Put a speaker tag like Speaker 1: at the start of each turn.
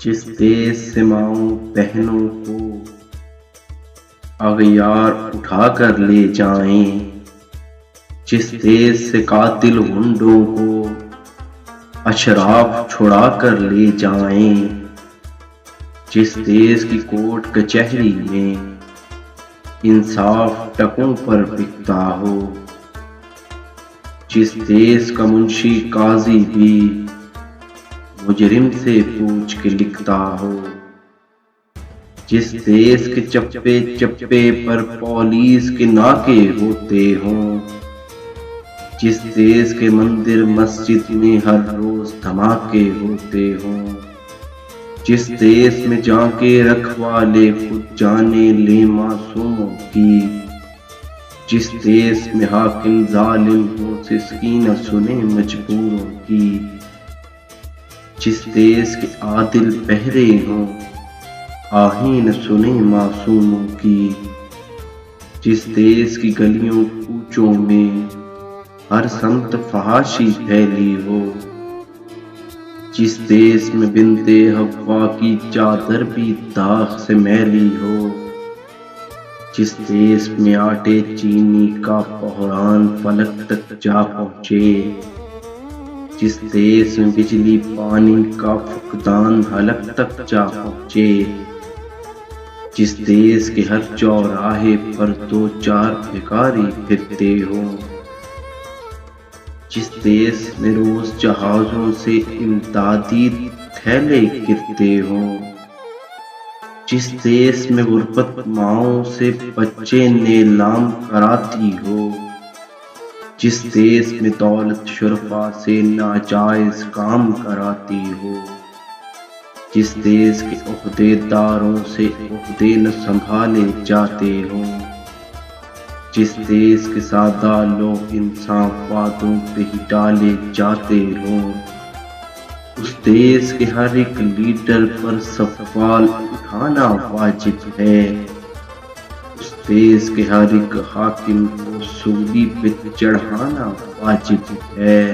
Speaker 1: جس دیس سے ماؤں بہنوں کو اغیار اٹھا کر لے جائیں، جس دیس سے قاتل غنڈوں کو اشراف چھڑا کر لے جائیں، جس دیس کی کورٹ کچہری میں انصاف ٹکوں پر بکتا ہو، جس دیس کا منشی قاضی بھی مجرم سے پوچھ کے لکھتا ہو، جس دیس کے چپے چپے پر پولیس کے ناکے ہوتے ہوں، جس دیس کے مندر مسجد میں ہر روز دھماکے ہوتے ہوں، جس دیس میں جاں کے رکھوالے خود جانے لے معصوموں کی، جس دیس میں حاکم ظالم ہوں سسکی نہ سنے مجبوروں کی، جس دیس کے عادل پہرے ہوں آہیں نہ سنے معصوموں کی، جس دیس کی گلیوں کوچوں میں ہر سمت فحاشی پھیلی ہو، جس دیس میں بنت حوا کی چادر بھی داغ سے میلی ہو، جس دیس میں آٹے چینی کا بحران فلک تک جا پہنچے، جس دیس میں بجلی پانی کا فقدان حلق تک جا پہنچے، جس دیس کے ہر چوراہے پر دو چار بھکاری پھرتے ہوں، جس دیس میں روز جہازوں سے امدادی تھیلے گرتے ہوں، جس دیس میں غربت ماؤں سے بچے نیلام کراتی ہو، جس دیس میں دولت شرفا سے ناجائز کام کراتی ہو، جس دیس کے عہدے داروں سے عہدے نہ سنبھالے جاتے ہوں، جس دیس کے سادہ لوگ انصاف وعدوں پہ ہی ڈالے جاتے ہوں، اس دیس کے ہر ایک لیڈر پر سوال اٹھانا واجب ہے، اس دیس کے ہر ایک حاکم کو سولی پہ چڑھانا واجب ہے۔